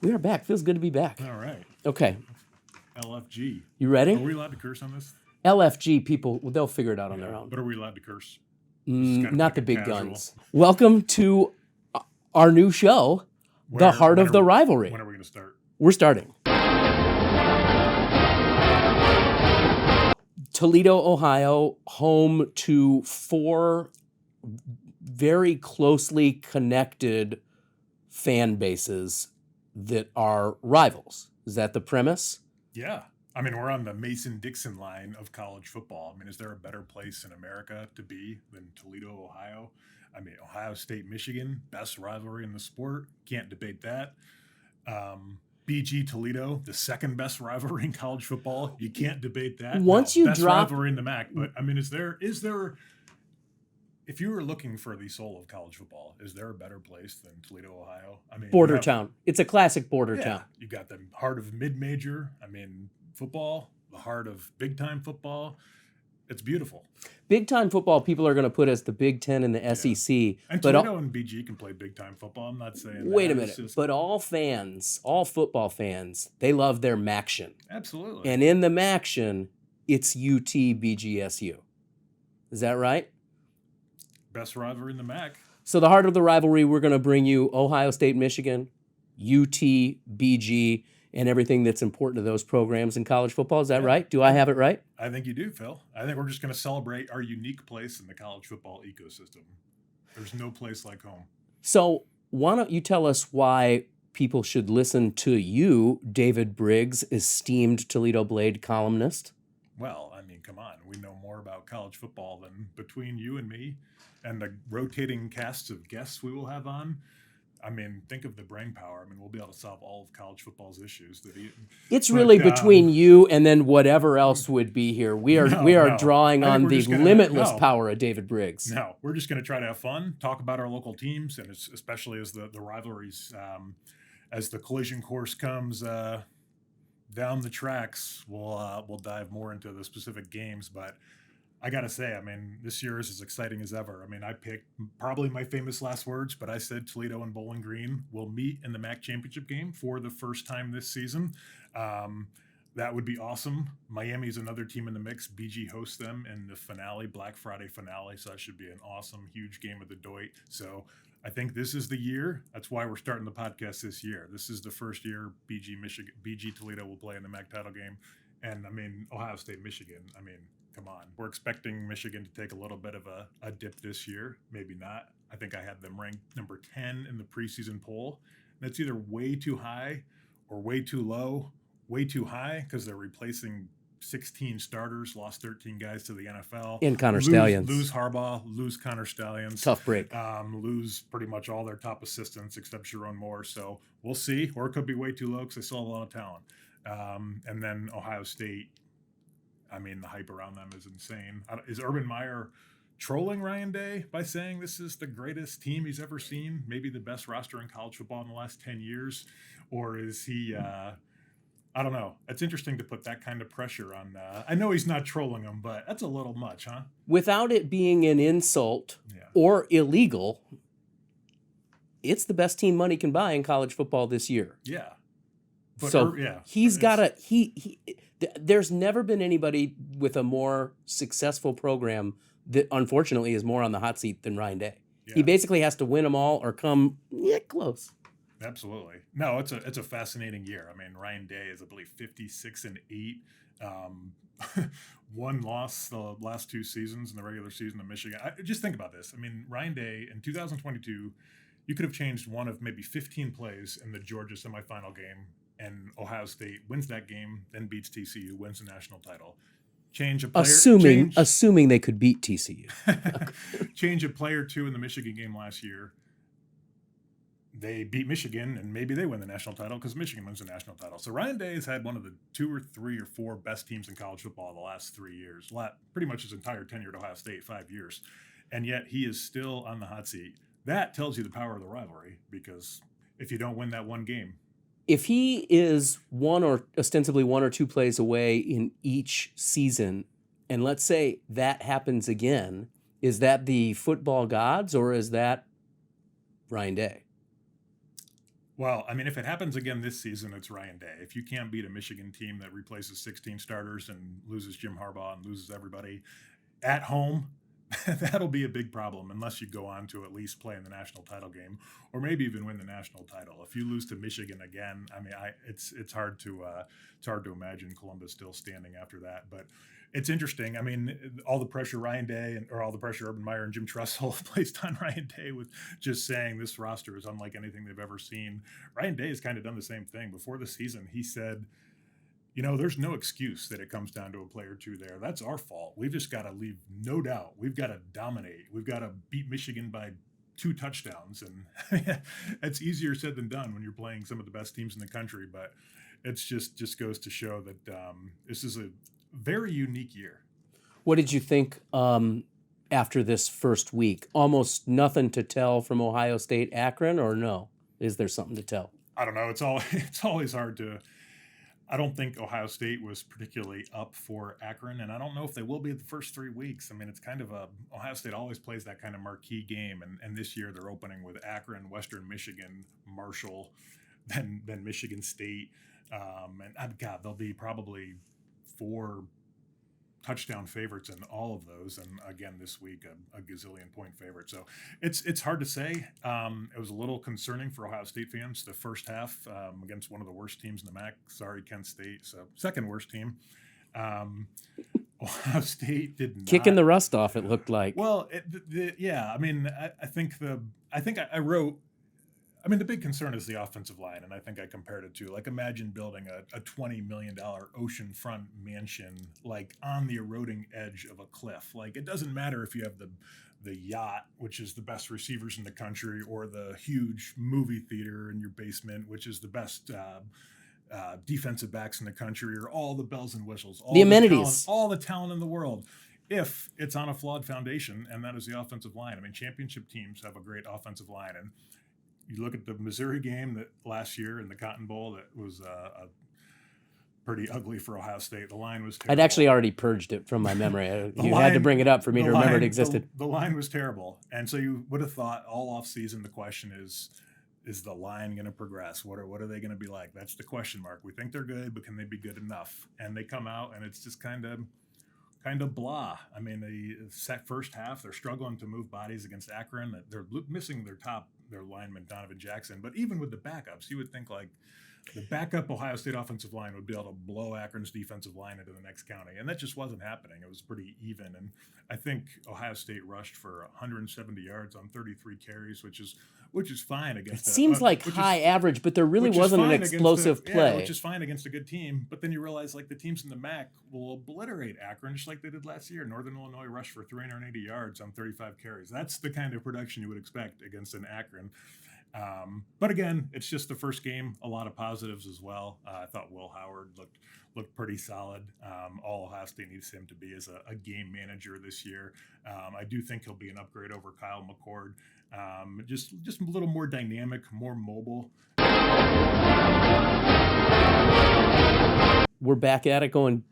We are back. Feels good to be back. All right. Okay. LFG. You ready? Are we allowed to curse on this? LFG people, they'll figure it out on their own. But are we allowed to curse? Not the big guns. Welcome to our new show, The Heart of the Rivalry. When are we going to start? We're starting. Toledo, Ohio, home to 4 very closely connected fan bases that are rivals. Is that the premise? Yeah. I mean, we're on the Mason-Dixon line of college football. I mean, is there a better place in America to be than Toledo, Ohio? I mean, Ohio State, Michigan, best rivalry in the sport. Can't debate that. BG Toledo, the second best rivalry in college football. You can't debate that. Once you best drop rivalry in the MAC. But I mean, is there if you were looking for the soul of college football, is there a better place than Toledo, Ohio? I mean, border town. It's a classic border town. You got the heart of mid-major. I mean, football, the heart of big-time football. It's beautiful. Big-time football, people are going to put as the Big Ten and the SEC. And Toledo and BG can play big-time football. I'm not saying wait a minute. But all fans, all football fans, they love their MACtion. Absolutely. And in the MACtion, it's UT, BGSU. Is that right? Best rivalry in the MAC. So the heart of the rivalry, we're going to bring you Ohio State, Michigan, UT, BG, and everything that's important to those programs in college football. Is that right? Do I have it right? I think you do, Phil. I think we're just going to celebrate our unique place in the college football ecosystem. There's no place like home. So why don't you tell us why people should listen to you, David Briggs, esteemed Toledo Blade columnist? Well, I mean, come on. We know more about college football than between you and me and the rotating casts of guests we will have on. I mean, think of the brain power. I mean, we'll be able to solve all of college football's issues. It's really between you and then whatever else would be here. We are drawing on the limitless power of David Briggs. No, we're just going to try to have fun, talk about our local teams, and especially as the rivalries, as the collision course comes down the tracks, we'll dive more into the specific games. But I got to say, I mean, this year is as exciting as ever. I mean, I picked probably my famous last words, but I said Toledo and Bowling Green will meet in the MAC championship game for the first time this season. That would be awesome. Miami's another team in the mix. BG hosts them in the finale, Black Friday finale. So that should be an awesome, huge game of the Doit. So I think this is the year. That's why we're starting the podcast this year. This is the first year BG Toledo will play in the MAC title game. And I mean, Ohio State, Michigan. I mean, come on. We're expecting Michigan to take a little bit of a dip this year. Maybe not. I think I had them ranked number 10 in the preseason poll. That's either way too high or way too low. Way too high because they're replacing 16 starters, lost 13 guys to the NFL. In Connor Stallions. Lose Harbaugh, lose Connor Stallions. Tough break. Lose pretty much all their top assistants except Sharon Moore. So we'll see. Or it could be way too low because they still have a lot of talent. And then Ohio State, I mean, the hype around them is insane. Is Urban Meyer trolling Ryan Day by saying this is the greatest team he's ever seen? Maybe the best roster in college football in the last 10 years? Or is he... I don't know. It's interesting to put that kind of pressure on. I know he's not trolling them, but that's a little much, huh? Without it being an insult or illegal, it's the best team money can buy in college football this year. Yeah. But so he's got a there's never been anybody with a more successful program that unfortunately is more on the hot seat than Ryan Day. Yeah. He basically has to win them all or come close. Absolutely. No, it's a fascinating year. I mean, Ryan Day is, I believe, 56-8. One loss the last 2 seasons in the regular season of Michigan. Just think about this. I mean, Ryan Day in 2022, you could have changed one of maybe 15 plays in the Georgia semifinal game, and Ohio State wins that game, then beats TCU, wins the national title. Change a player. Assuming they could beat TCU. Change a player or 2 in the Michigan game last year. They beat Michigan, and maybe they win the national title because Michigan wins the national title. So Ryan Day has had one of the 2 or 3 or 4 best teams in college football the last 3 years, pretty much his entire tenure at Ohio State, 5 years. And yet he is still on the hot seat. That tells you the power of the rivalry, because if you don't win that one game. If he is ostensibly 1 or 2 plays away in each season, and let's say that happens again, is that the football gods or is that Ryan Day? Well, I mean, if it happens again this season, it's Ryan Day. If you can't beat a Michigan team that replaces 16 starters and loses Jim Harbaugh and loses everybody at home, that'll be a big problem unless you go on to at least play in the national title game or maybe even win the national title. If you lose to Michigan again, I mean, it's hard to imagine Columbus still standing after that. But it's interesting. I mean, all the pressure Ryan Day or all the pressure Urban Meyer and Jim Tressel placed on Ryan Day with just saying this roster is unlike anything they've ever seen. Ryan Day has kind of done the same thing. Before the season, he said, there's no excuse that it comes down to a play or two there. That's our fault. We've just got to leave no doubt. We've got to dominate. We've got to beat Michigan by 2 touchdowns. And it's easier said than done when you're playing some of the best teams in the country. But it's just goes to show that this is a very unique year. What did you think after this first week? Almost nothing to tell from Ohio State, Akron, or no? Is there something to tell? I don't know. It's always hard to. I don't think Ohio State was particularly up for Akron, and I don't know if they will be the first 3 weeks. I mean, it's kind of Ohio State always plays that kind of marquee game, and this year they're opening with Akron, Western Michigan, Marshall, then Michigan State, and God, they'll be probably 4 touchdown favorites in all of those, and again this week a gazillion point favorite. So it's hard to say. It was a little concerning for Ohio State fans the first half against one of the worst teams in the MAC. Sorry, Kent State. So second worst team. Ohio State did not kicking the rust off. It looked like. Well, yeah. I mean, I think I wrote. I mean, the big concern is the offensive line, and I think I compared it to, like, imagine building a $20 million oceanfront mansion, like, on the eroding edge of a cliff. Like, it doesn't matter if you have the yacht, which is the best receivers in the country, or the huge movie theater in your basement, which is the best defensive backs in the country, or all the bells and whistles, all the amenities, all the talent in the world. If it's on a flawed foundation, and that is the offensive line. I mean, championship teams have a great offensive line, and you look at the Missouri game that last year in the Cotton Bowl, that was pretty ugly for Ohio State. The line was terrible. I'd actually already purged it from my memory. Had to bring it up for me to remember it existed. The line was terrible. And so you would have thought all offseason the question is the line going to progress? What are they going to be like? That's the question mark. We think they're good, but can they be good enough? And they come out, and it's just kind of blah. I mean, the first half, they're struggling to move bodies against Akron. They're missing their lineman, Donovan Jackson. But even with the backups, you would think, like, the backup Ohio State offensive line would be able to blow Akron's defensive line into the next county. And that just wasn't happening. It was pretty even. And I think Ohio State rushed for 170 yards on 33 carries, which is fine against. It seems like high average, but there really wasn't an explosive play. Yeah, which is fine against a good team. But then you realize, like, the teams in the MAC will obliterate Akron just like they did last year. Northern Illinois rushed for 380 yards on 35 carries. That's the kind of production you would expect against an Akron. But again, it's just the first game. A lot of positives as well. I thought Will Howard looked pretty solid. All Ohio State needs him to be is a game manager this year. I do think he'll be an upgrade over Kyle McCord. Just a little more dynamic, more mobile. We're back at it, going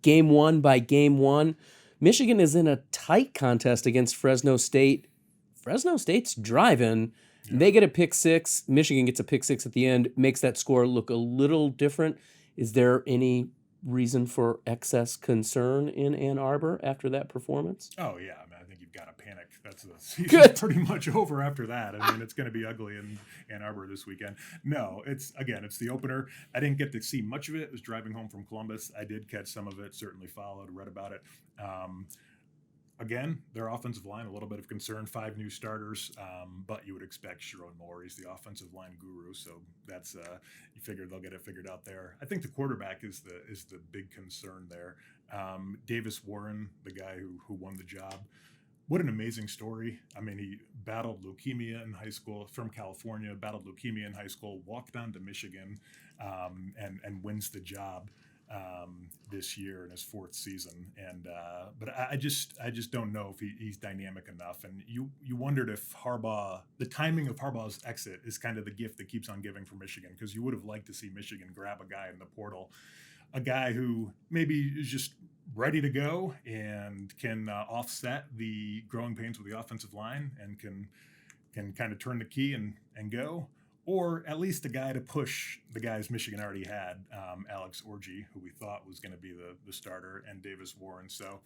game one by game one. Michigan is in a tight contest against Fresno State. Fresno State's driving. Yeah. They get a pick six. Michigan gets a pick six at the end, makes that score look a little different. Is there any reason for excess concern in Ann Arbor after that performance? Oh, yeah. I mean, I think you've got to panic. That's the season's pretty much over after that. I mean, it's going to be ugly in Ann Arbor this weekend. No, it's the opener. I didn't get to see much of it. I was driving home from Columbus. I did catch some of it, certainly followed, read about it. Again, their offensive line, a little bit of concern, 5 new starters, but you would expect Sharon Moore. He's the offensive line guru, so that's you figure they'll get it figured out there. I think the quarterback is the big concern there. Davis Warren, the guy who won the job, what an amazing story. I mean, he battled leukemia in high school, from California, battled leukemia in high school, walked down to Michigan, and wins the job this year in his 4th season. And but I just don't know if he's dynamic enough. And you wondered if the timing of Harbaugh's exit is kind of the gift that keeps on giving for Michigan, because you would have liked to see Michigan grab a guy in the portal, a guy who maybe is just ready to go and can offset the growing pains with the offensive line and can kind of turn the key and go. or at least a guy to push the guys Michigan already had, Alex Orji, who we thought was going to be the starter, and Davis Warren. So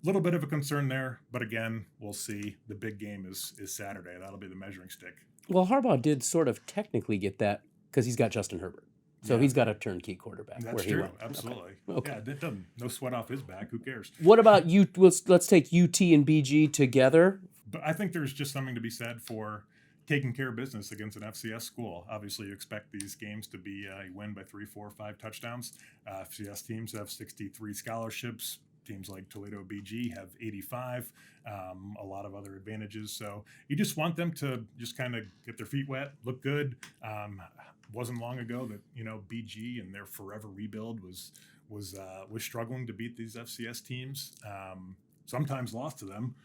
a little bit of a concern there, but again, we'll see. The big game is Saturday. That'll be the measuring stick. Well, Harbaugh did sort of technically get that because he's got Justin Herbert. So he's got a turnkey quarterback. That's where true. He went. Absolutely. Okay. Yeah, that doesn't, no sweat off his back. Who cares? What about you? Let's take UT and BG together. But I think there's just something to be said for taking care of business against an FCS school. Obviously, you expect these games to be you win by 3, 4, 5 touchdowns. FCS teams have 63 scholarships. Teams like Toledo BG have 85, a lot of other advantages. So you just want them to just kind of get their feet wet, look good. Wasn't long ago that BG and their forever rebuild was struggling to beat these FCS teams. Sometimes lost to them.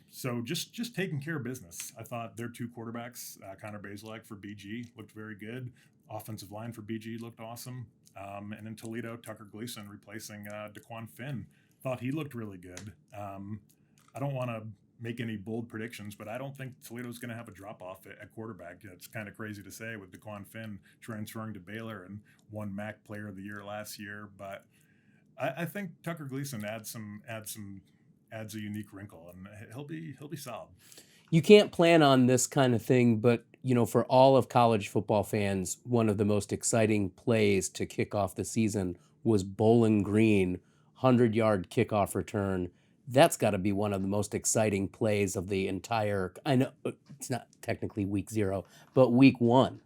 So just taking care of business. I thought their 2 quarterbacks, Connor Bazelak for BG, looked very good. Offensive line for BG looked awesome. And in Toledo, Tucker Gleason replacing DeQuan Finn. Thought he looked really good. I don't want to make any bold predictions, but I don't think Toledo's going to have a drop-off at quarterback. It's kind of crazy to say with DeQuan Finn transferring to Baylor and won MAC Player of the Year last year. But I think Tucker Gleason adds a unique wrinkle, and he'll be solid. You can't plan on this kind of thing, but for all of college football fans, one of the most exciting plays to kick off the season was Bowling Green 100-yard kickoff return. That's got to be one of the most exciting plays of the entire. I know it's not technically week 0, but week 1.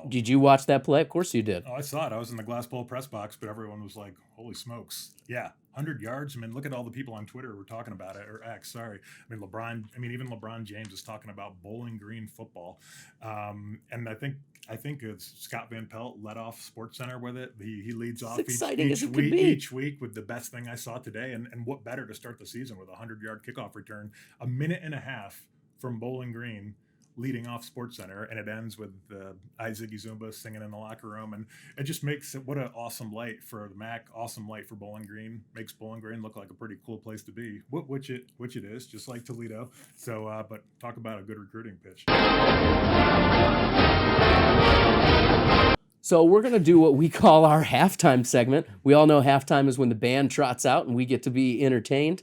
Did you watch that play? Of course you did. Oh, I saw it. I was in the Glass Bowl press box, but everyone was like, "Holy smokes!" Yeah, 100 yards. I mean, look at all the people on Twitter who were talking about it, or X. Sorry. I mean, even LeBron James is talking about Bowling Green football, and I think it's Scott Van Pelt led off SportsCenter with it. He leads off each week with the best thing I saw today, and what better to start the season with a 100-yard kickoff return, a minute and a half from Bowling Green, leading off SportsCenter, and it ends with I Ziggy Zumba singing in the locker room, and it just makes it what an awesome light for the MAC, awesome light for Bowling Green, makes Bowling Green look like a pretty cool place to be, which it is, just like Toledo. So, but talk about a good recruiting pitch. So we're going to do what we call our halftime segment. We all know halftime is when the band trots out and we get to be entertained.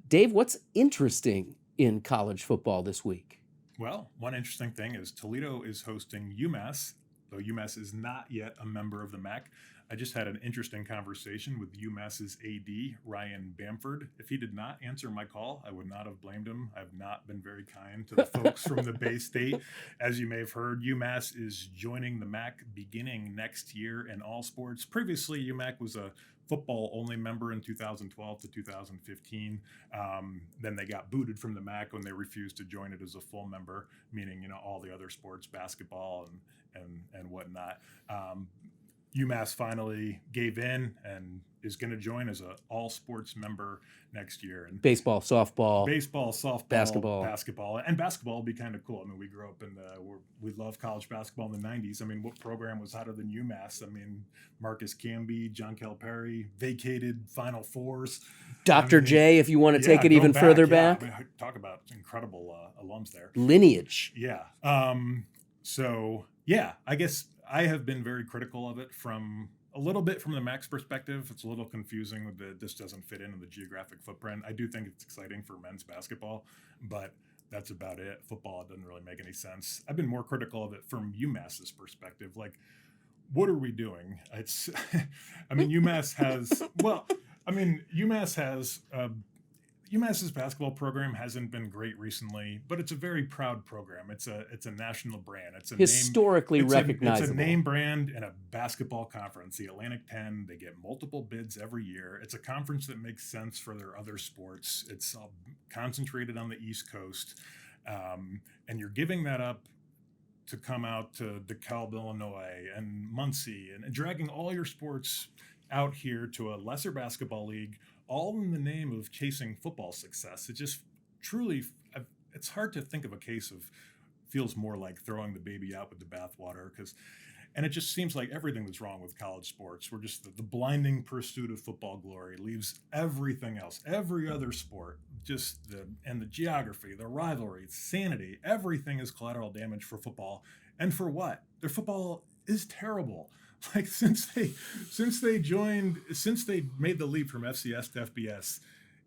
Dave, what's interesting in college football this week? Well, one interesting thing is Toledo is hosting UMass, though UMass is not yet a member of the MAC. I just had an interesting conversation with UMass's AD, Ryan Bamford. If he did not answer my call, I would not have blamed him. I've not been very kind to the folks from the Bay State. As you may have heard, UMass is joining the MAC beginning next year in all sports. Previously, UMac was a football-only member in 2012 to 2015. Then they got booted from the MAC when they refused to join it as a full member, meaning all the other sports, basketball and whatnot. UMass finally gave in and is going to join as an all-sports member next year. And baseball, softball, basketball, and basketball will be kind of cool. I mean, we grew up we love college basketball in the 90s. I mean, what program was hotter than UMass? I mean, Marcus Camby, John Calipari, vacated Final Fours. Dr. J, if you want to take it even further back. I mean, talk about incredible alums there. Lineage. Yeah. I guess I have been very critical of it from a little bit from the MAC's perspective. It's a little confusing with this doesn't fit into the geographic footprint. I do think it's exciting for men's basketball, but that's about it. Football doesn't really make any sense. I've been more critical of it from UMass's perspective. Like, what are we doing? UMass's basketball program hasn't been great recently, but it's a very proud program. It's a national brand. It's a historically recognizable. It's a name brand in a basketball conference, the Atlantic 10. They get multiple bids every year. It's a conference that makes sense for their other sports. It's concentrated on the East Coast, and you're giving that up to come out to DeKalb, Illinois, and Muncie, and dragging all your sports out here to a lesser basketball league, all in the name of chasing football success. It just truly, it's hard to think of a case of, feels more like throwing the baby out with the bathwater, because And it just seems like everything that's wrong with college sports, we're just the blinding pursuit of football glory leaves everything else, every other sport, and the geography, the rivalry, sanity, everything is collateral damage for football. And for what? Their football is terrible. Like since they made the leap from FCS to FBS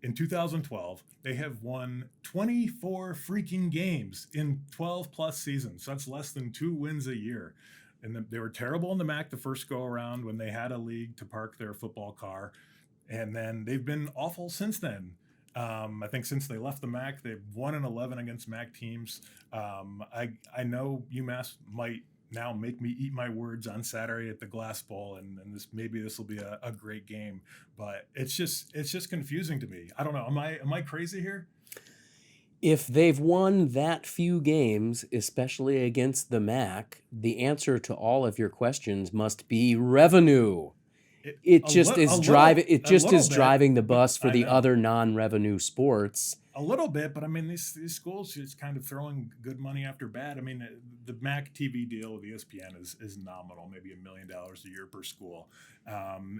in 2012, they have won 24 freaking games in 12 plus seasons. So that's less than 2 wins a year. And they were terrible in the MAC the first go around when they had a league to park their football car. And then they've been awful since then. I think since they left the MAC, they've 1-11 against MAC teams. I know UMass might now make me eat my words on Saturday at the Glass Bowl, and this will be a great game. But it's just confusing to me. I don't know. Am I crazy here? If they've won that few games, especially against the MAC, the answer to all of your questions must be revenue. It just is driving the bus for the other non-revenue sports. A little bit, but I mean, these schools just kind of throwing good money after bad. I mean, the MAC TV deal with ESPN is nominal, maybe $1 million a year per school.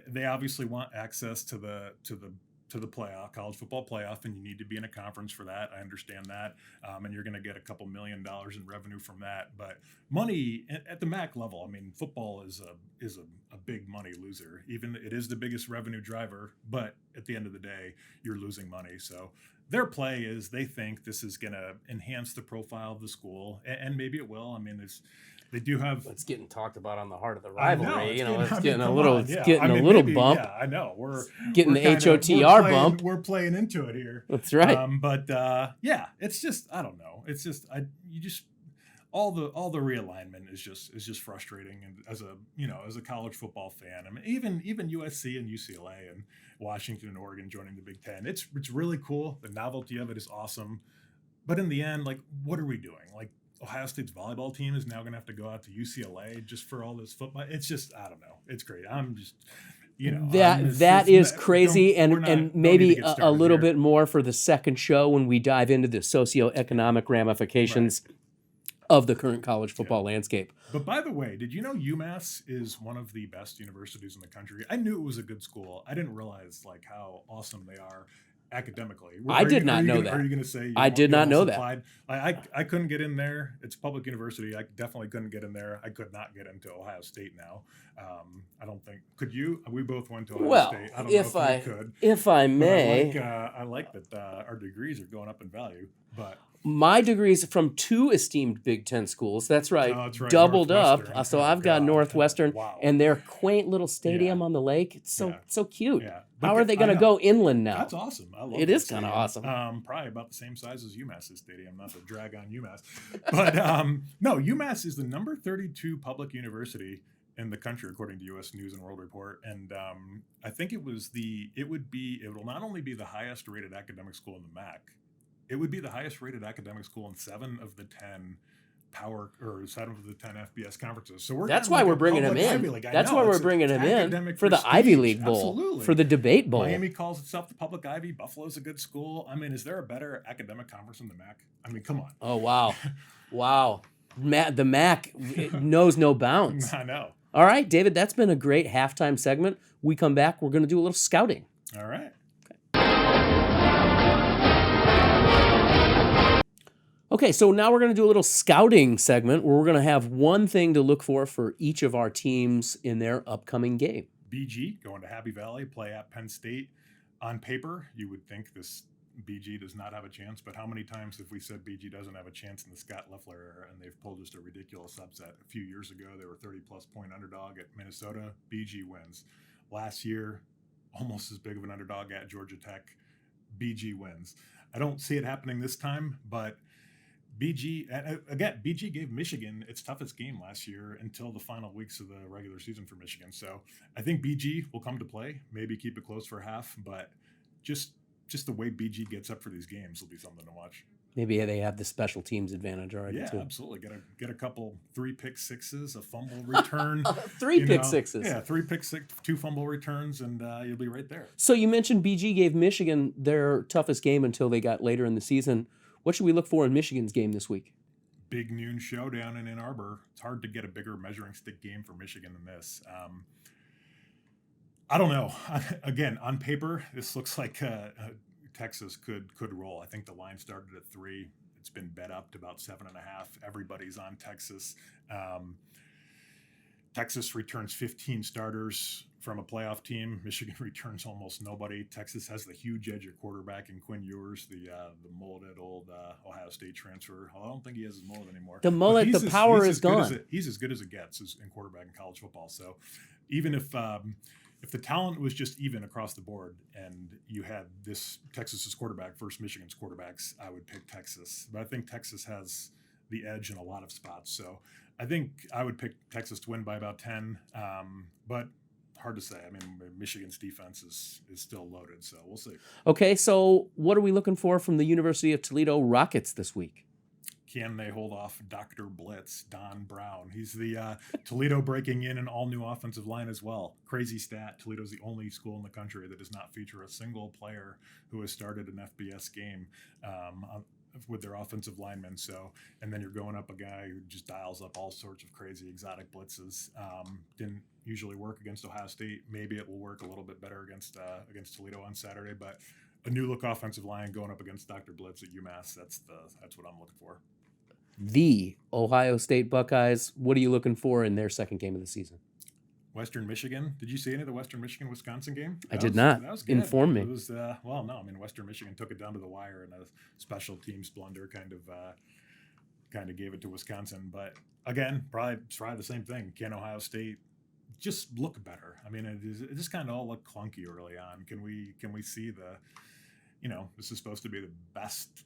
They obviously want access to the playoff, college football playoff, and you need to be in a conference for that. I understand that, and you're going to get a couple $1 million in revenue from that. But money at the MAC level, I mean, football is a big money loser. Even it is the biggest revenue driver, but at the end of the day, you're losing money. So their play is they think this is going to enhance the profile of the school, and maybe it will. I mean, they do have. It's getting talked about on the Heart of the Rivalry. It's getting a little bump. Yeah, I know. We're getting the HOTR bump. We're playing into it here. That's right. Yeah, it's just I don't know. It's just all the realignment is just frustrating. And as a college football fan, I mean, even USC and UCLA and Washington and Oregon joining the Big Ten, it's really cool. The novelty of it is awesome. But in the end, like, what are we doing? Like, Ohio State's volleyball team is now going to have to go out to UCLA just for all this football. It's just, I don't know. It's great. I'm just, that is crazy. And maybe a little bit more for the second show when we dive into the socioeconomic ramifications of the current college football landscape. But by the way, did you know UMass is one of the best universities in the country? I knew it was a good school. I didn't realize like how awesome they are academically. I did not know that. Are you going to say I did not know that? I couldn't get in there. It's a public university. I definitely couldn't get in there. I could not get into Ohio State now. I don't think. Could you? We both went to Ohio State. I don't know if you could. If I may. I like that our degrees are going up in value, but. My degrees from 2 esteemed Big Ten schools. That's right. Doubled up. So I've got Northwestern and their quaint little stadium on the lake. It's so cute. Yeah. How are they going to go inland now? That's awesome. I love it. It is kind of awesome. Probably about the same size as UMass's stadium. Not to drag on UMass, but no, UMass is the number 32 public university in the country according to U.S. News and World Report, and I think it will not only be the highest rated academic school in the MAC. It would be the highest rated academic school in 7 of the 10 FBS conferences. So that's why we're bringing him in. That's why we're bringing him in for the Ivy League Bowl, absolutely. For the debate bowl. Miami calls itself the public Ivy. Buffalo's a good school. I mean, is there a better academic conference than the MAC? I mean, come on. Oh, wow. Wow. The MAC knows no bounds. I know. All right, David, that's been a great halftime segment. We come back, we're going to do a little scouting. All right. Okay, so now we're going to do a little scouting segment where we're going to have one thing to look for each of our teams in their upcoming game. BG going to Happy Valley, play at Penn State. On paper, you would think this BG does not have a chance, but how many times have we said BG doesn't have a chance in the Scott Loeffler era, and they've pulled just a ridiculous upset? A few years ago, they were 30-plus point underdog at Minnesota. BG wins. Last year, almost as big of an underdog at Georgia Tech. BG wins. I don't see it happening this time, but BG gave Michigan its toughest game last year until the final weeks of the regular season for Michigan. So I think BG will come to play, maybe keep it close for half, but just the way BG gets up for these games will be something to watch. Maybe they have the special teams advantage already, too. Yeah, absolutely. Get a couple 3 pick sixes, a fumble return. 3 pick sixes. Yeah, 3 pick six, 2 fumble returns, and you'll be right there. So you mentioned BG gave Michigan their toughest game until they got later in the season. What should we look for in Michigan's game this week? big noon showdown in Ann Arbor. It's hard to get a bigger measuring stick game for Michigan than this. I don't know. Again, on paper, this looks like Texas could roll. I think the line started at 3. It's been bet up to about 7.5. Everybody's on Texas. Texas returns 15 starters from a playoff team. Michigan returns almost nobody. Texas has the huge edge at quarterback in Quinn Ewers, the mulleted old Ohio State transfer. Well, I don't think he has his mullet anymore. The mullet, the power is gone. He's as good as it gets in quarterback in college football. So even if the talent was just even across the board and you had this Texas's quarterback versus Michigan's quarterbacks, I would pick Texas. But I think Texas has the edge in a lot of spots. So I think I would pick Texas to win by about 10, but hard to say. I mean, Michigan's defense is still loaded, so we'll see. Okay, so what are we looking for from the University of Toledo Rockets this week? Can they hold off Dr. Blitz, Don Brown? He's the Toledo breaking in an all-new offensive line as well. Crazy stat, Toledo's the only school in the country that does not feature a single player who has started an FBS game with their offensive linemen. So, and then you're going up a guy who just dials up all sorts of crazy exotic blitzes. Didn't usually work against Ohio State. Maybe it will work a little bit better against Toledo on Saturday, but a new look offensive line going up against Dr. Blitz at UMass. That's what I'm looking for. The Ohio State Buckeyes, what are you looking for in their second game of the season? Western Michigan. Did you see any of the Western Michigan-Wisconsin game? I did not. That was good. Inform me. It was, well, no, I mean, Western Michigan took it down to the wire and a special teams blunder kind of gave it to Wisconsin. But again, probably the same thing. Can Ohio State just look better? I mean, it just kind of all looked clunky early on. Can we see this is supposed to be the best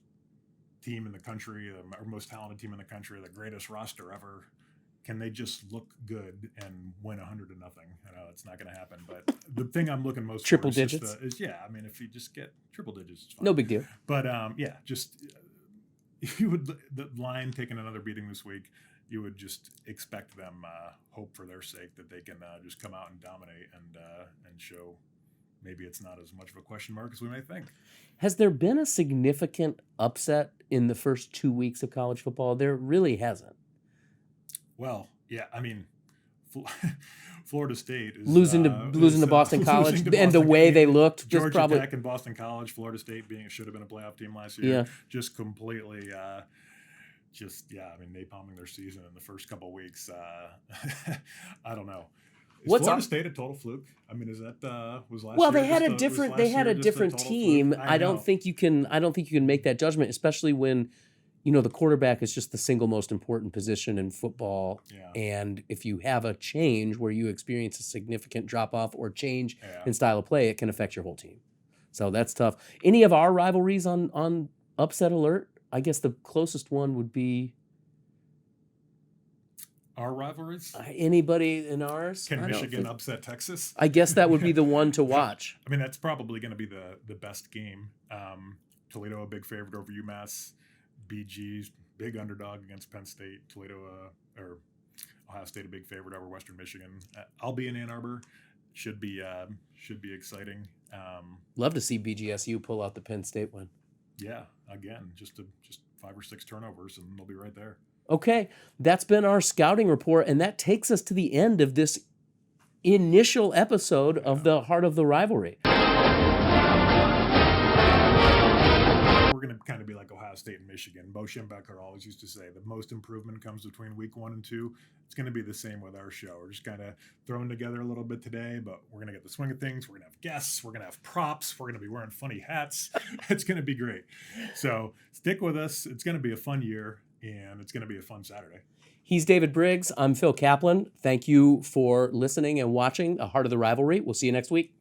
team in the country, or most talented team in the country, the greatest roster ever. Can they just look good and win 100-0? I know it's not going to happen, but the thing I'm looking most triple for digits I mean, if you just get triple digits, it's fine. No big deal. But if you would the line taking another beating this week, you would just expect them hope for their sake that they can just come out and dominate and show. Maybe it's not as much of a question mark as we may think. Has there been a significant upset in the first 2 weeks of college football? There really hasn't. Well, yeah, I mean, Florida State is losing to Boston College, and the way they looked, Georgia Tech and Boston College, Florida State should have been a playoff team last year. Yeah. Just completely, I mean, napalming their season in the first couple of weeks. I don't know. Is Florida State a total fluke? I mean, is that was last? Well, year they had a different team. I don't think you can make that judgment, especially when, the quarterback is just the single most important position in football. Yeah. And if you have a change where you experience a significant drop off or change in style of play, it can affect your whole team. So that's tough. Any of our rivalries on upset alert? I guess the closest one would be. Our rivalries? Anybody in ours? Can Michigan upset Texas? I guess that would be the one to watch. I mean, that's probably going to be the best game. Toledo a big favorite over UMass. BG's big underdog against Penn State. Toledo or Ohio State a big favorite over Western Michigan. I'll be in Ann Arbor. Should be exciting. Love to see BGSU pull out the Penn State win. Yeah, again, just 5 or 6 turnovers and they'll be right there. Okay, that's been our scouting report, and that takes us to the end of this initial episode of the Heart of the Rivalry. We're going to kind of be like Ohio State and Michigan. Bo Schembechler always used to say the most improvement comes between week 1 and 2. It's going to be the same with our show. We're just kind of throwing together a little bit today, but we're going to get the swing of things. We're going to have guests. We're going to have props. We're going to be wearing funny hats. It's going to be great. So stick with us. It's going to be a fun year, and it's going to be a fun Saturday. He's David Briggs. I'm Phil Kaplan. Thank you for listening and watching The Heart of the Rivalry. We'll see you next week.